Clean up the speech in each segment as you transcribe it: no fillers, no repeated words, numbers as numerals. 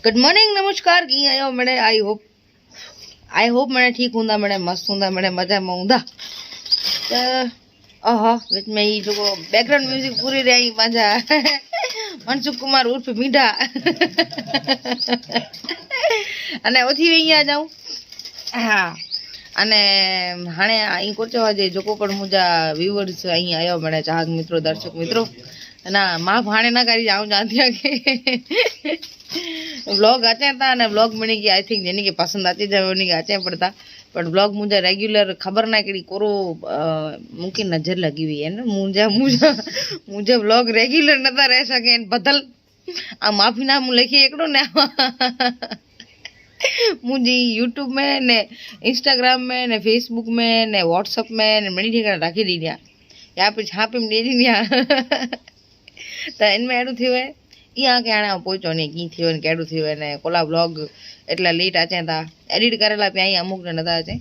Good morning नमस्कार की आयो मैंने आई होप मैंने ठीक हूंदा मैंने मस्त हूंदा मैंने मजा में हूंदा तो विच में ही जो बैकग्राउंड म्यूजिक पूरी रही पंजा मनसुख कुमार उर्फ मीठा अने ओथी वही आ जाऊं हाँ अने हाणे अहीं कोचो जे जोको पण मुंहिंजा व्यूअर्स अहीं आयो मैंने चाहक मित्रों दर्शक मित्रों ना मां हाणे ना करी जाऊं चाहती के व्लॉग अचे था ने व्लॉग मनी की आई थिंक जेनी के पसंद अचे जाए उन्हीं के अचे पड़ता पर व्लॉग मुझे रेग्युलर खबर ना कड़ी कोरो मुझे नजर लगी हुई है ना मुझे व्लॉग रेग्युलर नता रह सके बदल आ माफी ना मु लिखी एकड़ो ने मुझी यूट्यूब में ने इंस्टाग्राम में ने फेसबुक में ने व्हाट्सएप में ने मनी ठिकाना रखी दी दिया या पे छापे में दे दी दिया तो इनमें एडू थयो है यहाँ के हाणे पहुंचो ने की थियो ने केडू थियो ने कोला व्लॉग एटला लेट अचे था एडिट करेला पे आई अमुक ने नता अचे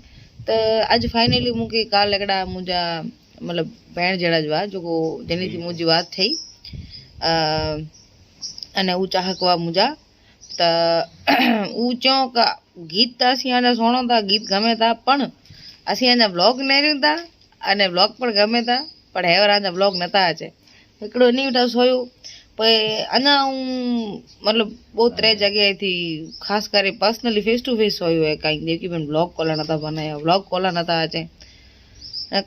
तो आज फाइनली मुके काल लगड़ा मुझा मतलब भेण जेड़ा जो जो जेनी थी मुझी बात थई अने ऊ चाहकवा मुझा तो ऊ चो का गीत तो असी आना सुनो था गीत गमे था पण असी आना व्लॉग नेर्यू था अने व्लॉग पण गमे था पण हेवर आना व्लॉग नता अचे एकड़ो नहीं उठा सोयो अना मतलब बहुत रे जगह थी खास करे पर्सनली फेस टू फेस होयो है कहीं देखी पण व्लॉग कोला नता बनाया व्लॉग कोला नता अचे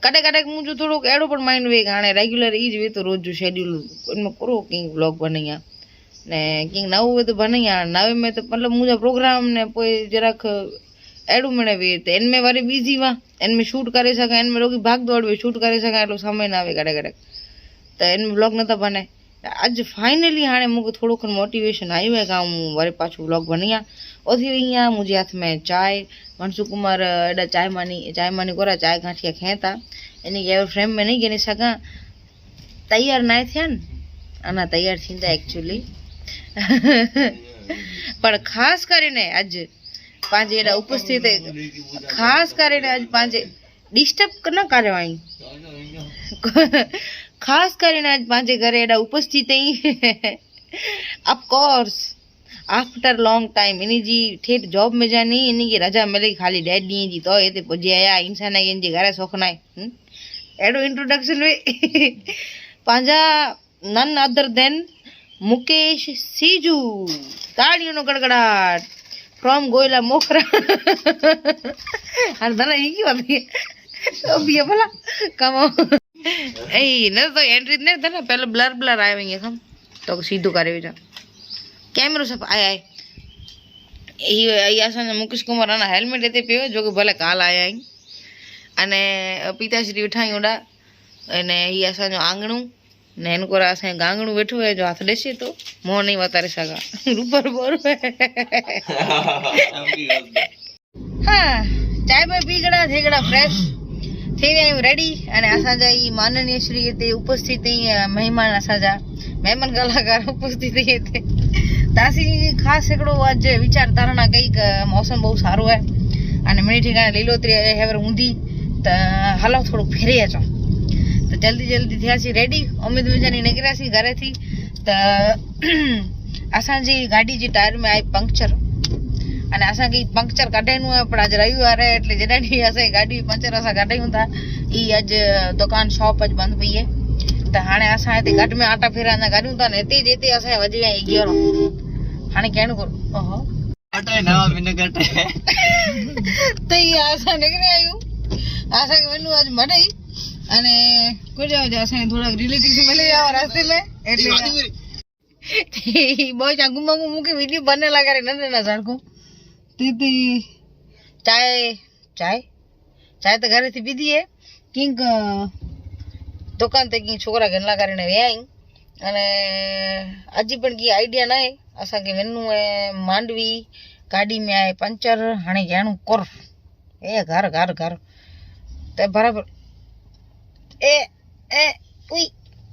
कटे कटे मुझे थोड़ो एड़ो पण माइंड वे हाणे रेग्युलर ई ज वे तो रोज जो शेड्यूल इनमें करो कि व्लॉग बनैया ने कि नव वे तो बनैया नवे में तो मतलब मुझे प्रोग्राम ने पोइ जराक एड़ो मने वे तो इनमें वारी बिजी वा इनमें शूट करे सके इनमें रोगी भाग दौड़ वे शूट करे सके एटलो समय ना आवे कटे कटे तो इनमें व्लॉग नता बने आज फाइनली हाँ मुझे थोड़ो खन मोटिवेशन आयो है कि हूँ वरी पाछू व्लॉग बनैया ओथी वही हाँ मुझे हाथ में चाय मनसुख कुमार एडा चाय मानी कोरा चाय गांठिया खेता इन के फ्रेम में नहीं गिनी सका तैयार ना थे अना तैयार थींदा एक्चुअली पर खास करीने आज पांजे एडा उपस्थित खास करीने आज पांजे डिस्टर्ब न करो आई खास करीने आज पांजे घरे एडा उपस्थित ही of course after long time इनी जी ठेठ जॉब में जानी इनी की रजा मिली खाली 1.5 डी जी तो एते पुजे आया इंसान इन जी घरे सोखना है एडो इंट्रोडक्शन वे पांजा नन अदर देन मुकेश सीजू ताड़ियों नो गड़गड़ाट फ्रॉम गोयला मोखरा हर दना ही की बात है तो भी भला कमो ए न तो एंट्री ने था पहले ब्लर ब्लर आए हुए हम तो सीधो करे जा कैमरो सब आया है ई असन मुकेश कुमार ना हेलमेट एते पियो जो कि भले काल आया है अने पिताश्री उठाई ओडा अने ई असन जो आंगणू ने इनको असा गांगणू बैठो है जो हाथ देसे तो मोह नहीं बतारे सका ऊपर बोर हाँ चाय में पी गड़ा थे गड़ा फ्रेश थे रेडी अने असाजा ई माननीय श्री ते उपस्थित मेहमान असाजा मेहमान कलाकार उपस्थित थे तासी खास एकड़ो आज विचार धारणा कई मौसम बहुत सारो है अने मणी ठिकाने लीलोतरी हेवर ऊंधी तो हलो थोड़ो फेरे अचो तो जल्दी जल्दी थियासी रेडी उम्मीद विजानी निकरासी घरे थी तो असांजी गाड़ी जी टायर में आई पंक्चर अने असां के पंक्चर कढाइणो है पण आज रविवार है એટલે जॾहिं असां गाड़ी पंक्चर असां कढायूं था ई आज दुकान शॉप आज बंद पई है तो हाणे असां हिते गॾ में आटा फेरा अञा कढूं था ने हिते जेते असां वजी विया 11 हाणे कहणो को ओहो आटा नवा बिन घट तो ई असां निकरे आयूं असां के वनु आज मडई अने कुछ असां थोड़ा रिलेटिव मिले और रास्ते में એટલે बोय जागू मागू मुके वीडियो बनने लगा रे नने ना सड़को तीती चाय चाय चाय तो घरे थी पीधी है किंक दुकान ते की छोकरा गनला करने वे आई अने अजी पण की आइडिया ना है असा के वेनु है मांडवी गाड़ी में आए पंचर हाने जाणू कर ए घर घर घर ते बराबर ए ए उई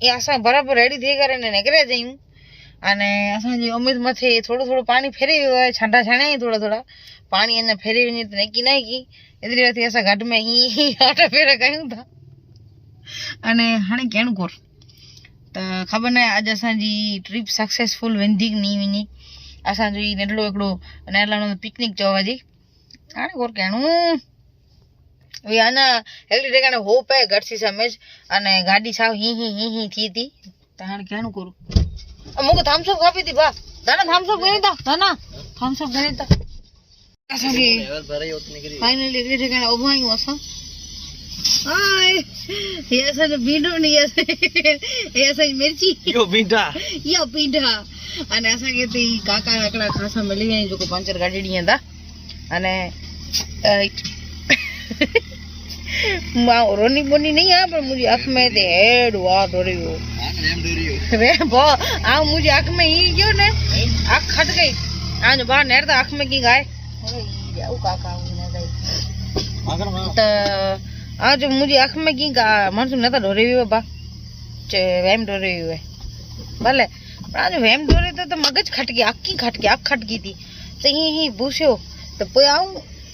ये असा बराबर रेडी थी करे ने निकरे जयूं अने असा जी उम्मीद मथे थोड़ो थोड़ो पानी फेरे है छांडा छाणे थोड़ा थोड़ा पानी अने फेरे वने तो नकी नहीं की इधर थी असा घट में ही आटा फेरा कयूं था अने हाने केणु कोर तो खबर न आज असा जी ट्रिप सक्सेसफुल वेंदी नहीं वेंदी असांजो ई नंढड़ो हिकिड़ो नैरलाणो पिकनिक चयो आहे जी हाणे कोर कहणो वी अञा हिकिड़ी ठिकाणे होप आहे घटि समझ अने गाॾी साव ही थी थी त हाणे कहणो कोर मूंखे थम्सअप खपे थी भा दाना थम्सअप घणी था दाना थम्सअप घणी था असांखे फाइनली हिकिड़ी ठिकाणे उभा आहियूं असां हाय ये असांजो बींडो नी ये असांजी मिर्ची इहो बींडा अने असांखे हिते काका हिकिड़ा ख़ासा मिली विया आहिनि जेको पंचर गाॾी ॾींदा अने मां रोनी बोनी नहीं है पर मुझे अख में ते हेड वाह डोरियो रे बो आ मुझे अख में ही क्यों ने अख खट गई आज बाहर नेर तो अख में की गाय जाऊ काका ने गई तो आज मुझे अख में की गा मन सुन तो डोरियो बा चे वेम डोरियो है भले आज वेम डोरे तो मगज खट गया अख खट गई थी तो ही भूस्यो तो पोइ आऊं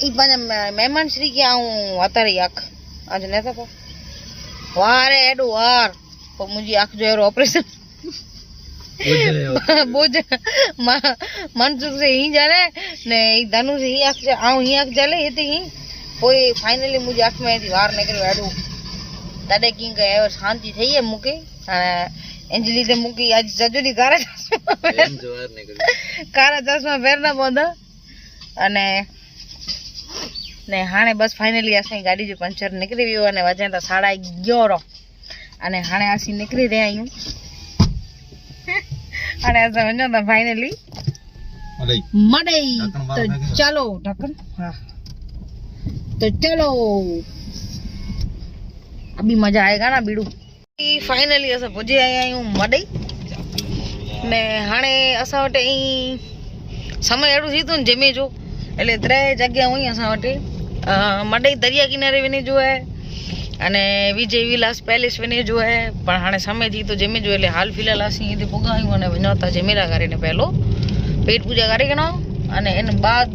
ई पंहिंजा महिमान श्री के आऊं अतारी अख आज न था वार एडो वार पोइ मुंहिंजी अख जो अहिड़ो ऑपरेशन बोझ मनसुख से ही जाने ने ई धनु से ही अख आऊं ही अख जले हिते ही पोइ फाइनली मुंहिंजी अख में वार निकिरियो एडो तॾहिं कीअं कयो शांति थी है मूंखे अंजलि ते मूंखे अॼु सॼो ॾींहुं कारा चश्मा पहिरना पवंदा अने ने हाणे बस फाइनली असांजी गाॾी जो पंचर निकिरी वियो अने वॼनि था 11:30 अने हाणे असीं निकिरी रहिया आहियूं हाणे असां वञूं था फाइनली मडई तो चलो ढक्कन हाँ तो चलो अभी मजा आएगा ना बीड़ू फाइनली असां पुॼी आया आहियूं मडई ने हाणे असां वटि समय अहिड़ो थी थो जमे जो એટલે 3 જગ્યા हुई असां वटि मडई दरिया किनारे वञे जो है अने विजय विलास पैलेस वञे जो है पर हाणे समय थी तो जमे जो એટલે हाल फिलहाल असीं हिते पुॻा आहियूं अने वञो था जमेरा करे ने पहलो पेट पूजा करे खणो अने इन बाद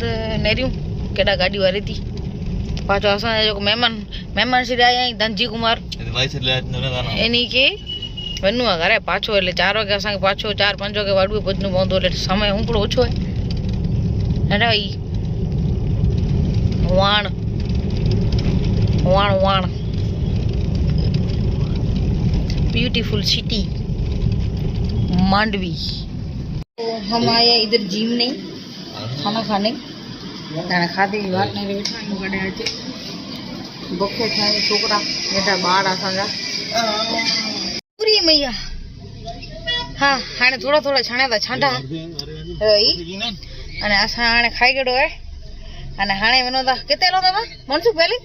नेरियूं केॾा गाॾी वारी थी पाछो असांजा जेको महिमान श्री आया आहिनि धनजी कुमार इन्ही खे वञिणो आहे घरे पाछो એટલે 4 વાગે असांखे पाछो 4-5 વાગે वाडूं पहुचणो पवंदो એટલે समय हिकिड़ो ओछो आहे नंढा ई वाण ब्यूटीफुल सिटी मांडवी तो हम आए इधर जिम नहीं खाना खाने खाते ही बात नहीं बैठा गड़े आज बखो खाए छोकरा बेटा बाहर असांजा पूरी मैया हाँ हाणे थोड़ा थोड़ा छाणिया था छांटा अने असां हाणे खाई गड़ो है अने हाणे वनो था किथे लो था मनसुख पहले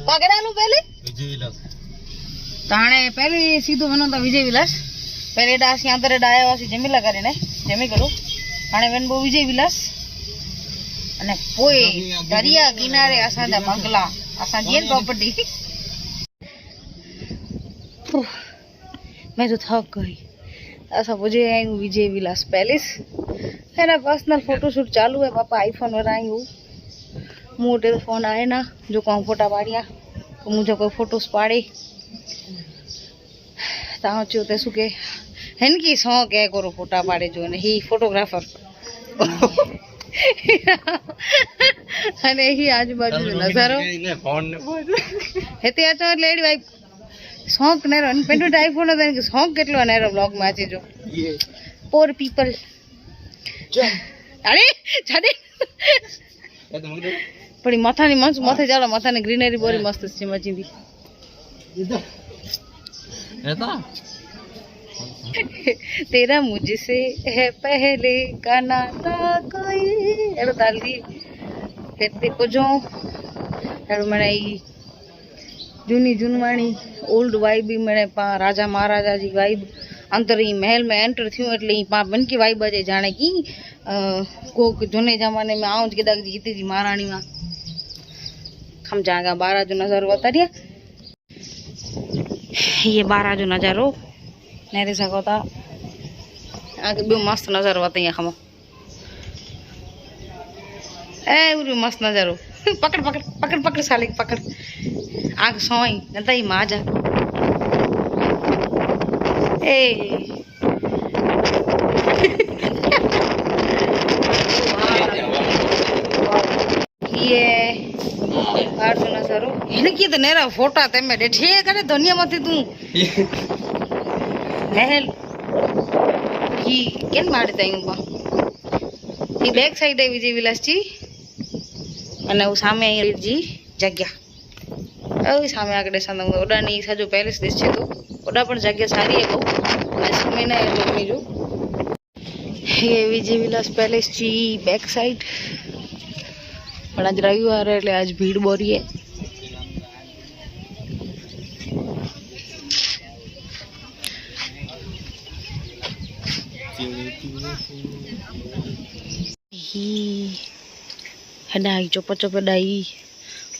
पागड़ा लो पहले विजय विलास तो हाणे पहले सीधो वनो था विजय विलास पहले एडा असीं अंदर एडा आया हुआसीं जमीला करे ने जमी करो हाणे वनबो विजय विलास अने पोइ दरिया किनारे असांजा बंगला असांजी प्रॉपर्टी मैं तो थक गई असां पुॼे आहियूं विजय विलास पैलेस मेरा पर्सनल फोटोशूट चालू है पापा आईफोन वरायूं मूं वटि फोन आहे ना जो को फोटा पाड़िया तो मुझे कोई फोटोस पाड़े तव्हां चयो त सुके हिन की शौक़ु है कोरो फोटा पाड़े जो ने ही फोटोग्राफर अने ही आजू बाजू जो नज़ारो हिते अचो लेडी भाई शौक़ नेरो पेंटो आईफोन तो इनके शौक़ केटलो नेरो ब्लॉग में अचे जो पोर पीपल अरे छाड़े पड़ी माथा नी मस्त माथे चालो माथा ने ग्रीनरी बोरी मस्त सी मचींदी तेरा मुझसे है पहले का नाता कोई एड़ो ताली हेते कुझो एड़ो मने जूनी जुनवाणी ओल्ड वाइब भी मने पा राजा महाराजा जी वाइब अंदर ही महल में एंटर थी એટલે પા બન की वाइब अचे जाने की कोक जूने जमाने में आऊं केदा जीती जी महारानी में हम जागा 12 जो नजारो बतारिया ये 12 जो नजारो नेरे सको था आगे भी मस्त नजारो बताइए हम ए उरी मस्त नजारो पकड़ पकड़ पकड़ पकड़ साले पकड़ आग सोई नता ही माजा ए એને કીધું નેરા ફોટા તમે ઠે કરે દુનિયામાંથી તું મહેલ ઈ કેમ મારે ત્યાં ઈ બેક સાઈડ આવી વિજય વિલાસજી અને સામે જી જગ્યા સામે આગળ સામે ઓડાની સાજો પેલેસ દેશ છે તો ઓડા પણ જગ્યા સારી है બહુ સમય ના એટલું જો ये विजय विलास पैलेस जी बैक साइड પણ આજ રવિવાર એટલે આજ ભીડ બોરી है हेडाई चोपा चोपडाई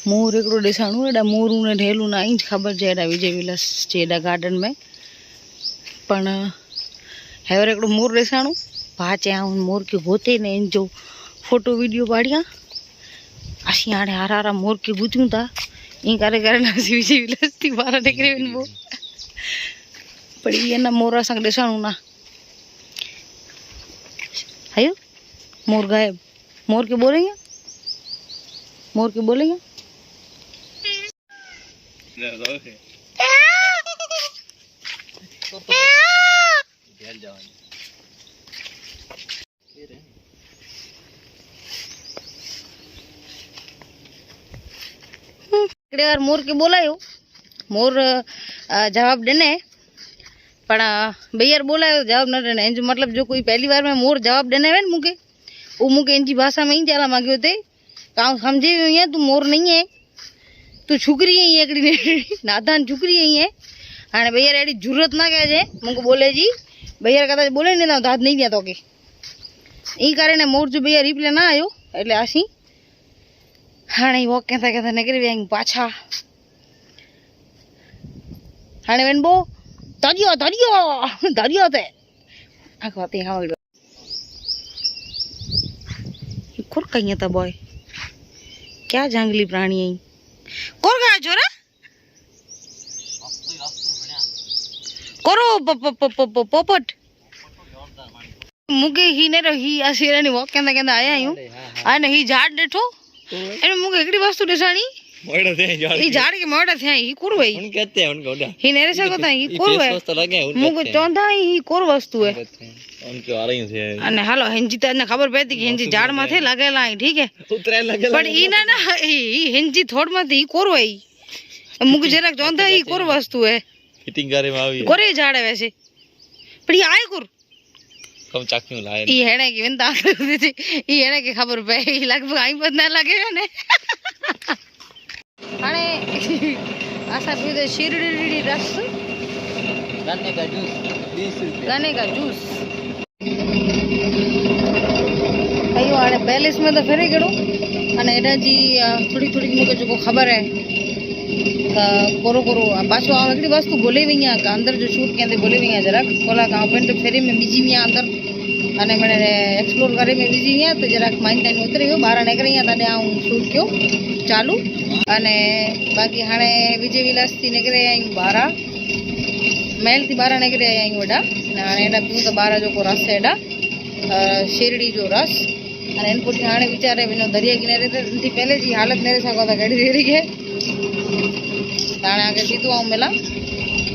मोर एकड़ो डेसाणु एडा मोरू ने ढेलू ना इंज खबर जे एडा विजय विलास जे एडा गार्डन में पण हेवर एकड़ो मोर डेसाणु पाचे आउन मोर के होते ने इन जो फोटो वीडियो पाड़िया आशी आने हारा मोर के गुथ्यू था ई करे करे ना विजय विलास थी बारा निकरे इन वो पड़ी ये ना मोरा संग डेसाणु ना आयो मोर गायब मोर के बोलेंगे मोर के बोलेंगे मोर के बोलायो मोर जवाब देने पण भैया बोलायो जवाब न देने इंज मतलब जो कोई पहली बार में मोर जवाब देने वे मुके वो मुके इंजी भाषा में ही जाला मांग्यो थे काम समझे हुई तू मोर नहीं है तू छुकरी है एकड़ी नादान छुकरी है हाँ भैया एडी जरूरत ना कहे मुझको बोले जी भैया कदा बोले ने दाद नहीं दिया तो के ई कारण मोर जो भैया रिप्ले ना आयो એટલે આસી हाँ वॉक कहता कहता निकली वे पाछा हाँ वेन बो दरिया दरिया दरिया ते आखो आते हाँ कोर कहीं था बॉय क्या जंगली प्राणी है कोर गया जोरा करो पोपट मुके ही ने ही आसीरा नी वॉक कहता कहता आया हूं आने ही झाड़ देठो एने मुके एकड़ी वस्तु देसाणी मोड़ा थे झाड़ ई झाड़ के मोड़ा थे ही कोर भाई उन कहते हैं उनको ही नेरे से कहता ही कोर है तो लगे मुके चौंधा ही कोर वस्तु है उनके आ रही थे अने हालो हिंजी तने खबर पड़ती कि हिंजी झाड़ माथे लगेला है ठीक है उतरे लगेला पर ई ना ई हिंजी थोड़ माथे ही कोर है मुके जरा चौंधा ही कोर वस्तु है फिटिंग करे में आवी कोरे झाड़ है वैसे पर ये आए कोर कम चाक्यू लाए ई हेणे की विंता थी ई हेणे की खबर पे ई लगभग आई पत ना लगे ने हाने आशा पी दे शिरडी रस गन्ने का जूस 20 रुपए गन्ने का जूस अयो आने पैलेस में तो फेरे गेड़ो अने एडा जी थोड़ी थोड़ी मुके जो खबर है कोरो कोरो पाछो आ एकड़ी वस्तु बोले वईया का अंदर जो शूट केंदे बोले वईया जरा कोला का पेंट फेरी में बीजी वईया अंदर अने मैंने एक्सप्लोर करे में बीजी वईया तो जरा माइन ताई उतरियो बाहर निकरिया तने आ शूट क्यो चालू अने बाकी हाने विजय विलास थी निकरे आई बारा महल थी बारा निकरे आई वडा हाने एडा पीऊ तो बारा जो को रस एडा शिरडी जो रस अने इन पुठी हाने विचारे बिनो दरिया किनारे थी पहले जी हालत मेरे साथ था गड़ी देरी के ताणे आगे सीधो आऊं मिला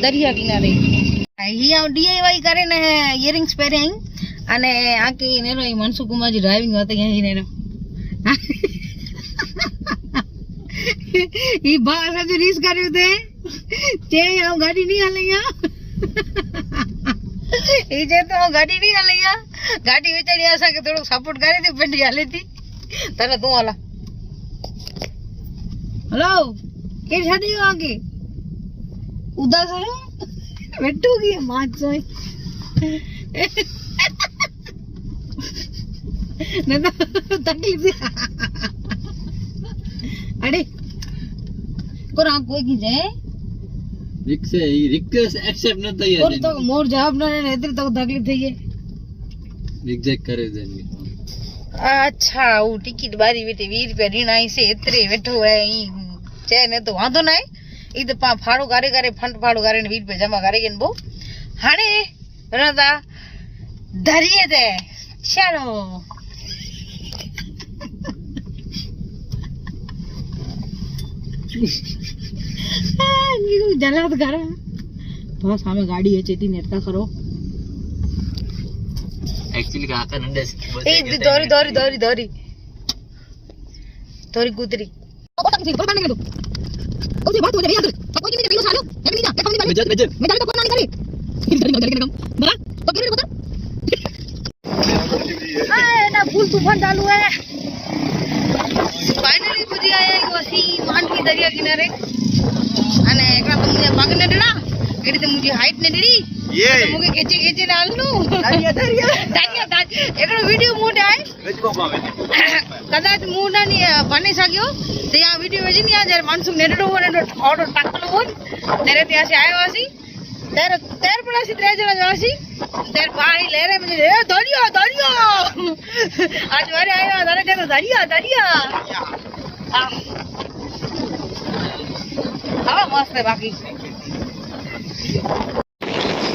दरिया किनारे ही आ डीआईवाई करे ने इयरिंग्स पहरे आई अने आके नेरो ई मनसुख कुमार जी ड्राइविंग होते यही नेरो ई बासा जो रीस कर्यो थे जे आ गाड़ी नहीं हलैया ई जे तो गाड़ी नहीं हलैया गाड़ी विचारी आसा के थोड़ो सपोर्ट करे थी पंडी हले थी तने तू हला हेलो के छाड़ी आगे उदास है बैठोगी माच सोई न तो तकलीफ अरे कोरा कोई की जाए रिक्वेस्ट एक्सेप्ट न थई है तो मोर जवाब न ने इतनी तो तकलीफ थई है रिजेक्ट करे देनी अच्छा वो टिकट बारी बेटे 20 रुपया ऋण आई से इतरे बैठो है ई चे ने तो वांधो ना ई तो पा फाड़ो करे करे फंड फाड़ो करे ने 20 रुपया जमा करे के बो हाने रदा दरिए दे चलो जला तो घर बस हमें गाड़ी है चेती नेटता करो एक्चुअली काका नंदे ए दोरी दोरी दोरी दोरी दोरी कुतरी उसे बात हो जाए यार कोई नहीं पहले सालो एक नहीं जा एक नहीं मैं जाने तो फोन नहीं करे बड़ा तो किधर बता आए ना फूल तूफान चालू है फाइनली बुझी आया एक वसी मांडवी दरिया किनारे અને એકલા તો મુજે પગ ને ડડા એડી તો મુજે હાઈટ ને ડડી ये तो मुके केचे केचे डालनु दरिया दरिया दरिया एकड़ो वीडियो मोटे आए कदाच मुना ની બની સક્યો તે આ વિડિયો વેજી ની આ જ્યારે માનસુક નેડડો હોય ને ઓડો ટાકલો હોય ત્યારે ત્યાં से आयो हसी ત્યારે તેર પડાસી ત્રે જણા જાસી તેર ભાઈ લેરે મને એ દરિયા દરિયા आज वारे आयो તારે કે દરિયા દરિયા હા મસ્ત બાકી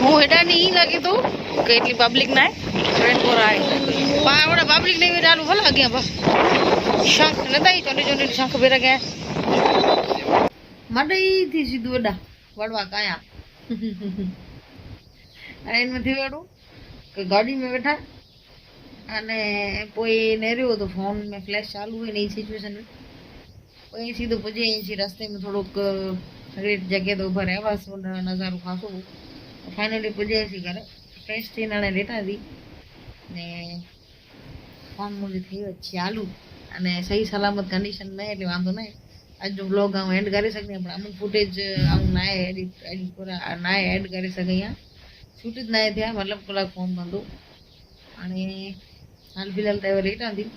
હું હેડા ની લાગે તો કે એટલી પબ્લિક ના ટ્રેન પર આય પાવડા પબ્લિક ને વે ડાલુ ભલા ગયા બસ શંખ નદાઈ ચોડી ચોડી શંખ બેરા ગયા મડઈ થી સીધું વડા વડવા કાયા અને એમાંથી વેડું કે ગાડી में बैठा અને કોઈ નેર્યો તો ફોન में फ्लैश चालू है नहीं सिचुएशन में कोई सीधो पुजे इसी रास्ते में थोड़ोक रेट जगह तो ऊपर है बस नजारो खासो फाइनली पुजे इसी घरे फ्रेश थी नाने लेटा दी ने फोन मुझे थी चालू અને સહી સલામત કન્ડિશન ન એટલે વાંધો નહીં આજ જો વ્લોગ હું એન્ડ કરી શકતી પણ અમુક ફૂટેજ હું ના એડિટ પૂરા ના એડ કરી શકી અહીંયા શૂટ જ ના થયા મતલબ કલાક ફોન બંધો અને હાલ ફિલહાલ તો લેટ હતી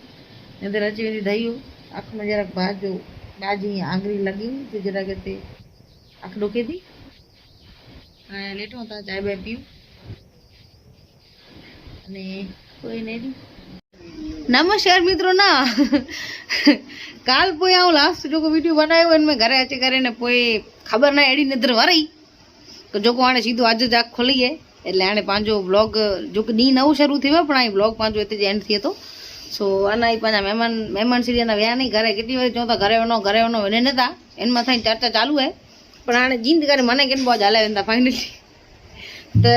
નહીતર હજી બધી થયું આંખમાં જરાક બાજી આંગળી લગી તો જરાક તે આંખ ડોકી હતી અને લેટો હતા ચાય બાય પીવું અને કોઈ નહીં नमस्कार मित्रों ना काल पोई आऊं लास्ट जो को वीडियो बनायो इन में घरे अचे करे ने पोई खबर ना एडी नजर वरई तो जो को आने सीधो आज ज आंख खोली है એટલે આને પાંજો વ્લોગ જો કે દી નવું શરૂ થયો પણ આ વ્લોગ પાંજો એતે જ એન્ડ થયો તો સો આના પાંજા મહેમાન સિરિયાના વ્યા નહીં ઘરે કેટલી વાર જોતા ઘરે નો વને નતા એનમાં થઈ ચર્ચા ચાલુ હે પણ આને જીંદ કરે મને કેન બહુ હાલે વેંदा फाइनली तो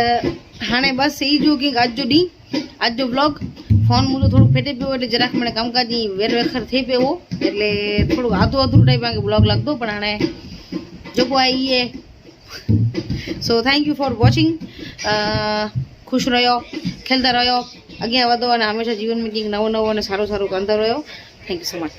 हाणे बस ई जो कि आज जो दी आज जो व्लॉग फोन मुझे थोड़ा फेटे पे એટલે જરાક મને કામકાજી વેરવેખર થઈ પેવો એટલે થોડું આધું ટાઈપ આગે વ્લોગ લાગતો પણ આને જો કો आई है so thank you for watching खुश रहो खेलता रहो अगे વધો અને હંમેશા જીવન में કંઈક નવો અને સારું કરતા રહ્યો थैंक यू सो मच।